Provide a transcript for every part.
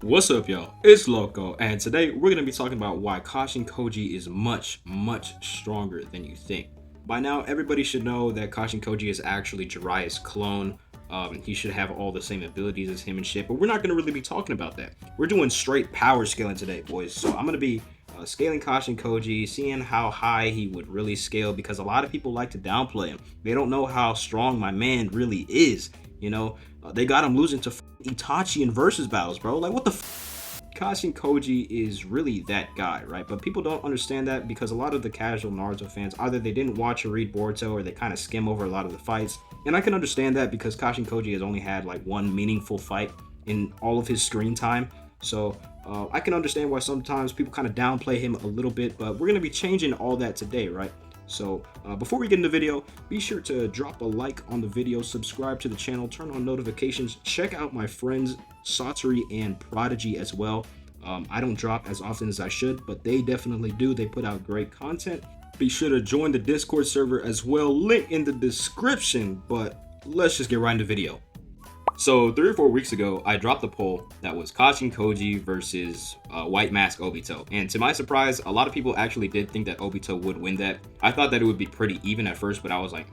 What's up, y'all? It's Loco, and today we're going to be talking about why Kashin Koji is much, much stronger than you think. By now, everybody should know that Kashin Koji is actually Jiraiya's clone. He should have all the same abilities as him and shit, but we're not going to really be talking about that. We're doing straight power scaling today, boys. So I'm going to be scaling Kashin Koji, seeing how high he would really scale, because a lot of people like to downplay him. They don't know how strong my man really is. They got him losing to Itachi in versus battles, bro. Like, what the Kashin Koji is really that guy, right? But people don't understand that because a lot of the casual Naruto fans, either they didn't watch or read Boruto, or they kind of skim over a lot of the fights. And I can understand that because Kashin Koji has only had like one meaningful fight in all of his screen time. So I can understand why sometimes people kind of downplay him a little bit, but we're going to be changing all that today, right? So before we get into the video, be sure to drop a like on the video, subscribe to the channel, turn on notifications, check out my friends Satori and Prodigy as well. I don't drop as often as I should, but they definitely do. They put out great content. Be sure to join the Discord server as well, link in the description, but let's just get right into the video. So 3 or 4 weeks ago, I dropped a poll that was Kashin Koji versus White Mask Obito. And to my surprise, a lot of people actually did think that Obito would win that. I thought that it would be pretty even at first, but I was like,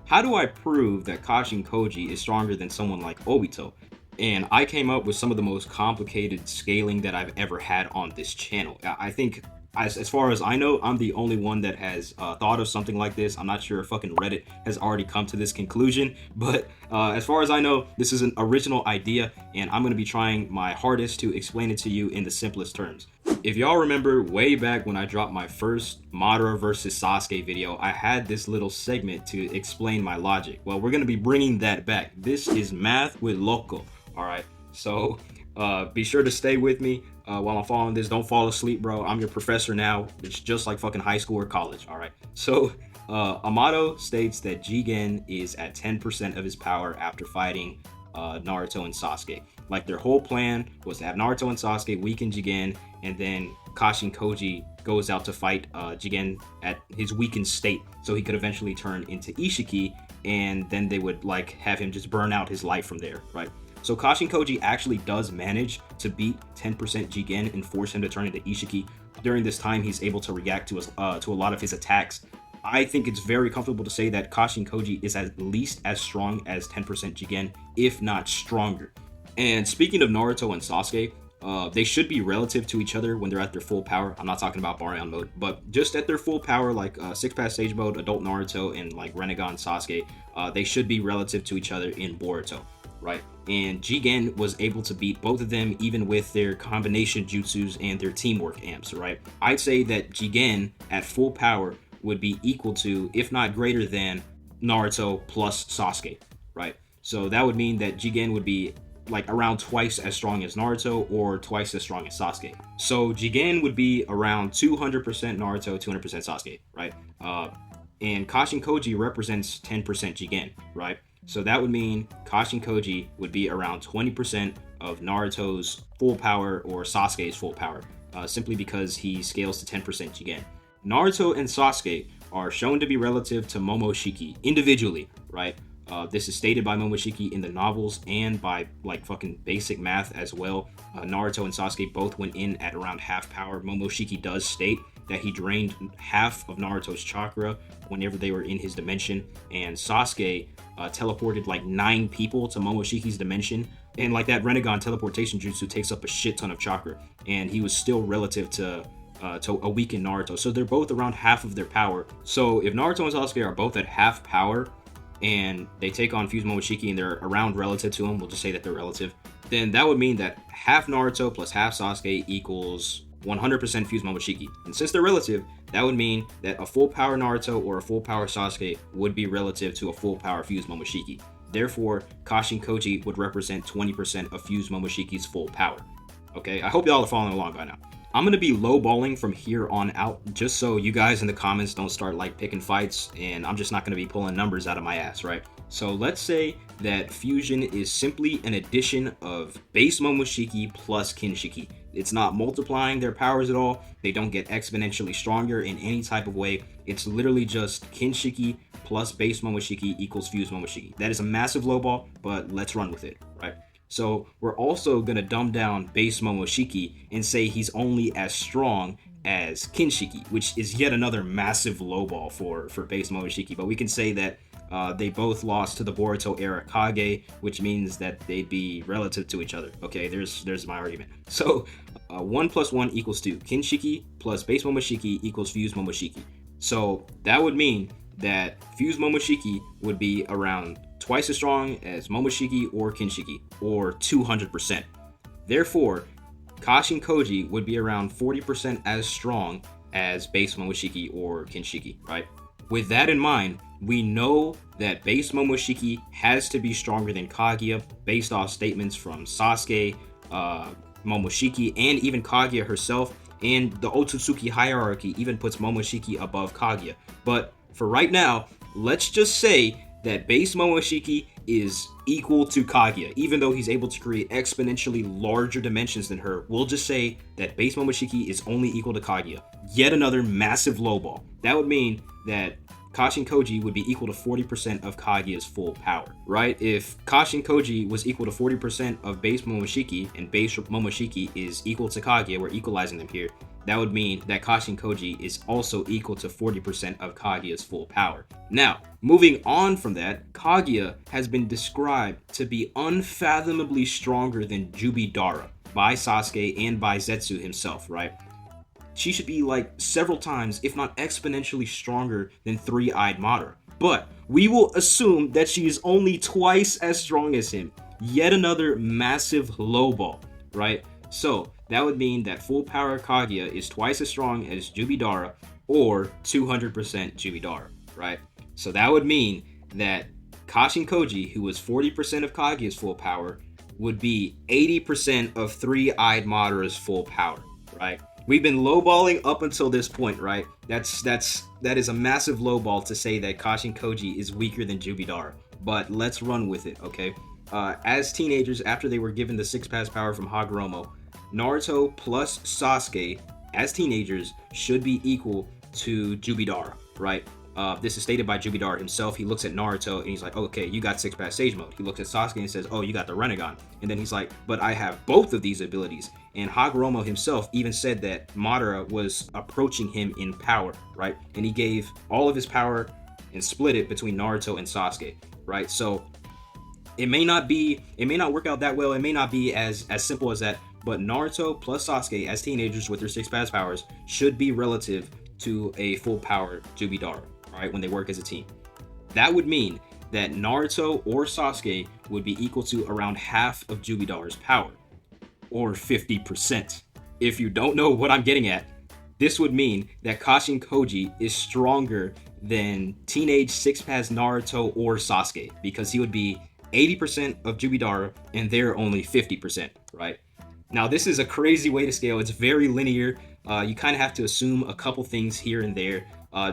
how do I prove that Kashin Koji is stronger than someone like Obito? And I came up with some of the most complicated scaling that I've ever had on this channel. I think as far as I know, I'm the only one that has thought of something like this. I'm not sure if fucking Reddit has already come to this conclusion, but as far as I know, this is an original idea, and I'm going to be trying my hardest to explain it to you in the simplest terms. If y'all remember way back when I dropped my first Madara versus Sasuke video, I had this little segment to explain my logic. Well, we're going to be bringing that back. This is math with Loco, all right? So be sure to stay with me while I'm following this. Don't fall asleep, bro. I'm your professor now. It's just like fucking high school or college, all right? So Amato states that Jigen is at 10% of his power after fighting Naruto and Sasuke. Like, their whole plan was to have Naruto and Sasuke weaken Jigen, and then Kashin Koji goes out to fight Jigen at his weakened state, so he could eventually turn into Ishiki, and then they would like have him just burn out his life from there, right? So Kashin Koji actually does manage to beat 10% Jigen and force him to turn into Ishiki. During this time, he's able to react to a lot of his attacks. I think it's very comfortable to say that Kashin Koji is at least as strong as 10% Jigen, if not stronger. And speaking of Naruto and Sasuke, they should be relative to each other when they're at their full power. I'm not talking about Baryon mode, but just at their full power, like Six Path Sage mode, Adult Naruto, and like Renegon Sasuke, they should be relative to each other in Boruto, right? And Jigen was able to beat both of them even with their combination jutsus and their teamwork amps, right? I'd say that Jigen at full power would be equal to, if not greater than, Naruto plus Sasuke, right? So that would mean that Jigen would be like around twice as strong as Naruto or twice as strong as Sasuke. So Jigen would be around 200% Naruto, 200% Sasuke, right? And Kashin Koji represents 10% Jigen, right? So that would mean Kashin Koji would be around 20% of Naruto's full power or Sasuke's full power, simply because he scales to 10% Jigen. Naruto and Sasuke are shown to be relative to Momoshiki individually, right? This is stated by Momoshiki in the novels and by like fucking basic math as well. Naruto and Sasuke both went in at around half power. Momoshiki does state that he drained half of Naruto's chakra whenever they were in his dimension, and Sasuke teleported like 9 people to Momoshiki's dimension, and like that Renegon teleportation jutsu takes up a shit ton of chakra, and he was still relative to a weakened Naruto. So they're both around half of their power. So if Naruto and Sasuke are both at half power and they take on Fused Momoshiki and they're around relative to him, we'll just say that they're relative, then that would mean that half Naruto plus half Sasuke equals 100% Fused Momoshiki. And since they're relative, that would mean that a full power Naruto or a full power Sasuke would be relative to a full power Fused Momoshiki. Therefore, Kashin Koji would represent 20% of Fused Momoshiki's full power. Okay, I hope y'all are following along by now. I'm going to be lowballing from here on out, just so you guys in the comments don't start like picking fights, and I'm just not going to be pulling numbers out of my ass, right? So let's say that fusion is simply an addition of base Momoshiki plus Kinshiki. It's not multiplying their powers at all. They don't get exponentially stronger in any type of way. It's literally just Kinshiki plus base Momoshiki equals fused Momoshiki. That is a massive lowball, but let's run with it, right? So we're also gonna dumb down base Momoshiki and say he's only as strong as Kinshiki, which is yet another massive lowball for base Momoshiki. But we can say that they both lost to the Boruto era Kage, which means that they'd be relative to each other. Okay, there's my argument. So 1 plus 1 equals 2. Kinshiki plus base Momoshiki equals fused Momoshiki. So that would mean that fused Momoshiki would be around twice as strong as Momoshiki or Kinshiki, or 200%. Therefore, Kashin Koji would be around 40% as strong as base Momoshiki or Kinshiki, right? With that in mind, we know that base Momoshiki has to be stronger than Kaguya based off statements from Sasuke, Momoshiki, and even Kaguya herself, and the Otsutsuki hierarchy even puts Momoshiki above Kaguya. But for right now, let's just say that base Momoshiki is equal to Kaguya, even though he's able to create exponentially larger dimensions than her. We'll just say that base Momoshiki is only equal to Kaguya. Yet another massive lowball. That would mean that Kashin Koji would be equal to 40% of Kaguya's full power, right? If Kashin Koji was equal to 40% of base Momoshiki, and base Momoshiki is equal to Kaguya, we're equalizing them here, that would mean that Kashin Koji is also equal to 40% of Kaguya's full power. Now, moving on from that, Kaguya has been described to be unfathomably stronger than Jubidara by Sasuke and by Zetsu himself, right? She should be like several times, if not exponentially stronger than Three-Eyed Madara. But we will assume that she is only twice as strong as him. Yet another massive lowball, right? So that would mean that full power Kaguya is twice as strong as Jubidara, or 200% Jubidara, right? So that would mean that Kashin Koji, who was 40% of Kaguya's full power, would be 80% of Three-Eyed Madara's full power, right? We've been lowballing up until this point, right? That is a massive lowball to say that Kashin Koji is weaker than Jubidara, but let's run with it, okay? As teenagers, after they were given the Six Paths power from Hagoromo, Naruto plus Sasuke, as teenagers, should be equal to Jubidara, right? This is stated by Jubidara himself. He looks at Naruto and he's like, oh, okay, you got Six Paths Sage Mode. He looks at Sasuke and says, oh, you got the Rinnegan. And then he's like, but I have both of these abilities. And Hagoromo himself even said that Madara was approaching him in power, right? And he gave all of his power and split it between Naruto and Sasuke, right? So it may not work out that well. It may not be as simple as that. But Naruto plus Sasuke as teenagers with their Six Paths powers should be relative to a full power Jubidara, right? When they work as a team. That would mean that Naruto or Sasuke would be equal to around half of Jubidara's power, or 50%. If you don't know what I'm getting at, this would mean that Kashin Koji is stronger than teenage Six Paths Naruto or Sasuke, because he would be 80% of Jubidara and they're only 50%, right? Now, this is a crazy way to scale. It's very linear. You kind of have to assume a couple things here and there,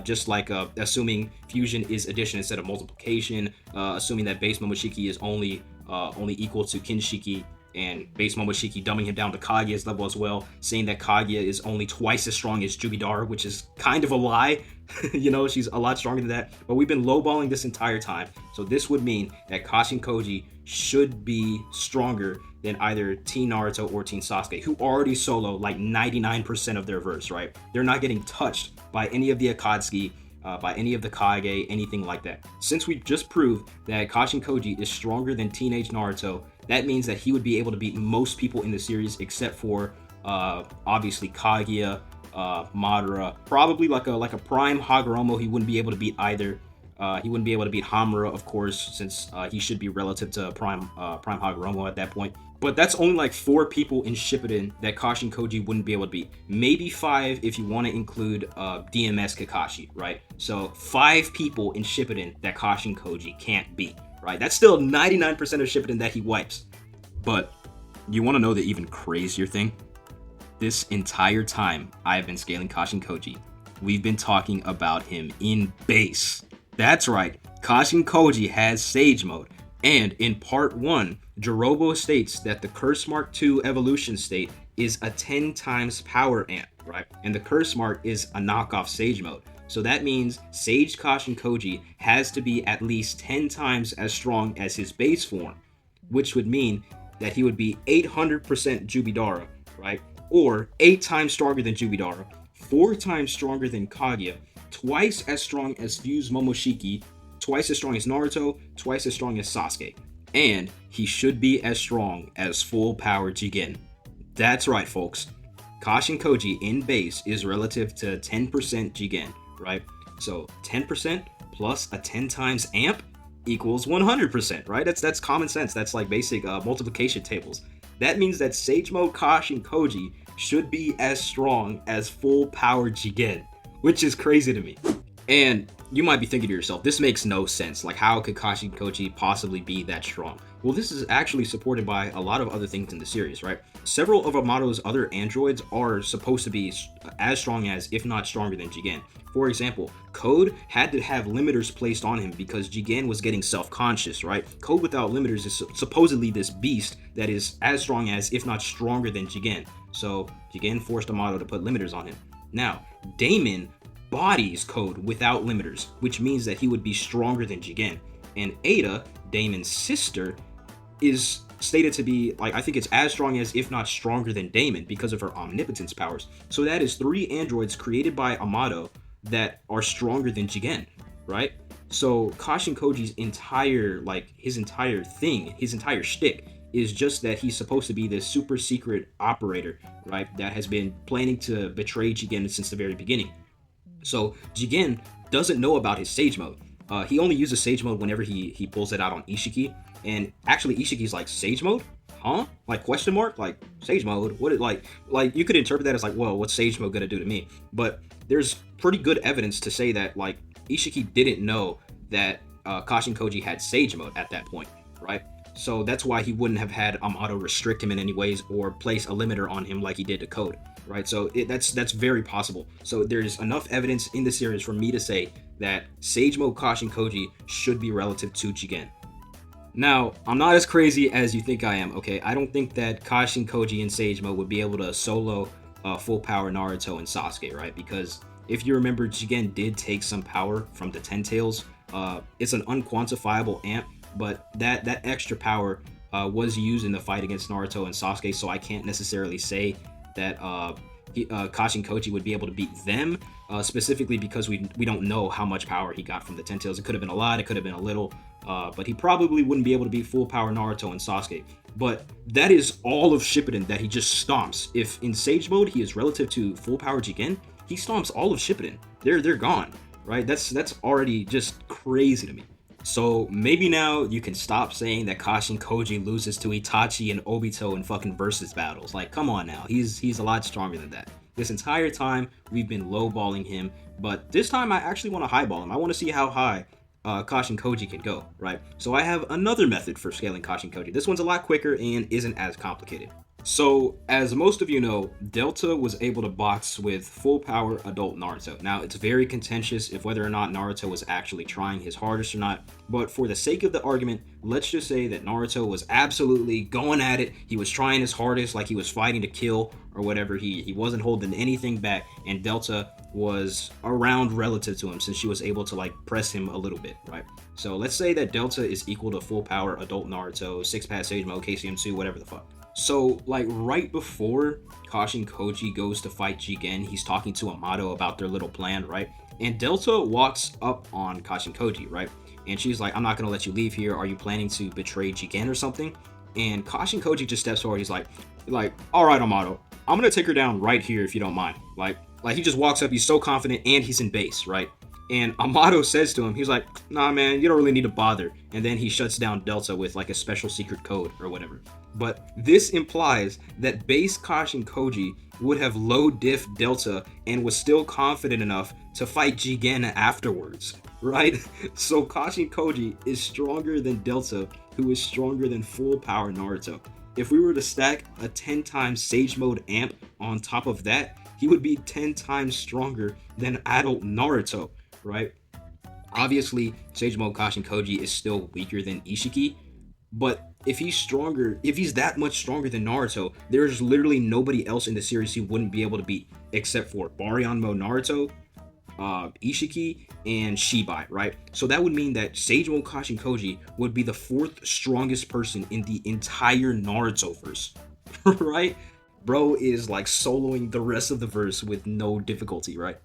just like assuming fusion is addition instead of multiplication, assuming that base Momoshiki is only equal to Kinshiki, and base Momoshiki dumbing him down to Kaguya's level as well, saying that Kaguya is only twice as strong as Jubidara, which is kind of a lie. You know, she's a lot stronger than that. But we've been lowballing this entire time. So this would mean that Kashin Koji should be stronger than either Teen Naruto or Teen Sasuke, who already solo like 99% of their verse, right? They're not getting touched by any of the Akatsuki, by any of the Kage, anything like that. Since we just proved that Kashin Koji is stronger than teenage Naruto, that means that he would be able to beat most people in the series except for obviously Kaguya, Madara, probably like a prime Hagoromo. He wouldn't be able to beat either. He wouldn't be able to beat Hamura, of course, since he should be relative to prime Hagoromo at that point. But that's only like 4 people in Shippuden that Kashin Koji wouldn't be able to beat. Maybe 5 if you want to include DMS Kakashi, right? So 5 people in Shippuden that Kashin Koji can't beat, right? That's still 99% of Shippuden that he wipes. But you want to know the even crazier thing? This entire time I've been scaling Kashin Koji, we've been talking about him in base. That's right, Kashin Koji has Sage Mode. And in part 1, Jirobo states that the Curse Mark II evolution state is a 10 times power amp, right? And the Curse Mark is a knockoff Sage Mode. So that means Sage Kashin Koji has to be at least 10 times as strong as his base form, which would mean that he would be 800% Jubidara, right? Or 8 times stronger than Jubidara, 4 times stronger than Kaguya, twice as strong as Fuse Momoshiki, twice as strong as Naruto, twice as strong as Sasuke. And he should be as strong as full power Jigen. That's right, folks. Kashin Koji in base is relative to 10% Jigen, right? So 10% plus a 10 times amp equals 100%, right? That's common sense. That's like basic multiplication tables. That means that Sage Mode Kashin Koji should be as strong as full power Jigen, which is crazy to me. And you might be thinking to yourself, this makes no sense. Like, how could Kashin Koji possibly be that strong? Well, this is actually supported by a lot of other things in the series, right? Several of Amado's other androids are supposed to be as strong as, if not stronger than Jigen. For example, Code had to have limiters placed on him because Jigen was getting self-conscious, right? Code without limiters is supposedly this beast that is as strong as, if not stronger than Jigen. So Jigen forced Amado to put limiters on him. Now, Damon bodies Code without limiters, which means that he would be stronger than Jigen. And Ada, Damon's sister, is stated to be, like, I think it's as strong as, if not stronger than Damon because of her omnipotence powers. So that is 3 androids created by Amado that are stronger than Jigen, right? So Kashin Koji's entire, like, his entire thing, his entire shtick is just that he's supposed to be this super secret operator, right? That has been planning to betray Jigen since the very beginning. So Jigen doesn't know about his Sage Mode. He only uses Sage Mode whenever he pulls it out on Ishiki. And actually Ishiki's like, Sage Mode? Huh? Like, question mark? Like, Sage Mode? What it like you could interpret that as like, well, what's Sage Mode gonna do to me? But there's pretty good evidence to say that, like, Ishiki didn't know that Kashin Koji had Sage Mode at that point, right? So that's why he wouldn't have had Amado restrict him in any ways or place a limiter on him like he did to Code, right? So that's very possible. So there's enough evidence in the series for me to say that Sage Mode Kashin Koji should be relative to Jigen. Now, I'm not as crazy as you think I am, okay? I don't think that Kashin Koji in Sage Mode would be able to solo full power Naruto and Sasuke, right? Because if you remember, Jigen did take some power from the Ten Tails. It's an unquantifiable amp, but that extra power was used in the fight against Naruto and Sasuke, so I can't necessarily say that Kashin Koji would be able to beat them, specifically because we don't know how much power he got from the Ten Tails. It could have been a lot, it could have been a little, but he probably wouldn't be able to beat full power Naruto and Sasuke. But that is all of Shippuden that he just stomps. If in Sage Mode he is relative to full power Jigen, he stomps all of Shippuden. They're gone, right? That's already just crazy to me. So maybe now you can stop saying that Kashin Koji loses to Itachi and Obito in fucking versus battles. Like, come on now, he's a lot stronger than that. This entire time we've been lowballing him, but this time I actually want to highball him. I want to see how high Kashin Koji can go, right? So I have another method for scaling Kashin Koji. This one's a lot quicker and isn't as complicated. So, as most of you know, Delta was able to box with full power adult Naruto. Now, it's very contentious if whether or not Naruto was actually trying his hardest or not, but for the sake of the argument, let's just say that Naruto was absolutely going at it. He was trying his hardest, like he was fighting to kill or whatever. He wasn't holding anything back, and Delta was around relative to him since she was able to, like, press him a little bit, right? So let's say that Delta is equal to full power adult Naruto, 6-pass Sage Mode, KCM2, whatever the fuck. So, like, right before Kashin Koji goes to fight Jigen, he's talking to Amado about their little plan, right? And Delta walks up on Kashin Koji, right? And she's like, I'm not gonna let you leave here. Are you planning to betray Jigen or something? And Kashin Koji just steps forward. He's like, all right, Amado, I'm gonna take her down right here if you don't mind. Like he just walks up. He's so confident, and he's in base, right? And Amado says to him, he's like, nah, man, you don't really need to bother. And then he shuts down Delta with, like, a special secret code or whatever. But this implies that base Kashin Koji would have low diff Delta and was still confident enough to fight Jigen afterwards, right? So Kashin Koji is stronger than Delta, who is stronger than full power Naruto. If we were to stack a 10 times Sage Mode amp on top of that, he would be 10 times stronger than adult Naruto, right? Obviously, Sage Mode Kashin Koji is still weaker than Ishiki, but if he's that much stronger than Naruto, there's literally nobody else in the series he wouldn't be able to beat except for Baryon Mode Naruto, Ishiki, and Shibai, right? So that would mean that Sage Mode Kashin Koji would be the 4th strongest person in the entire Naruto verse, right? Bro is like soloing the rest of the verse with no difficulty, right?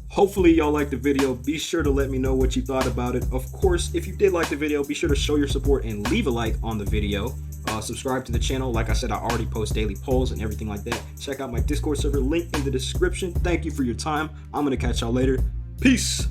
Hopefully y'all liked the video. Be sure to let me know what you thought about it. Of course, if you did like the video, be sure to show your support and leave a like on the video. Subscribe to the channel. Like I said, I already post daily polls and everything like that. Check out my Discord server, link in the description. Thank you for your time. I'm gonna catch y'all later. Peace.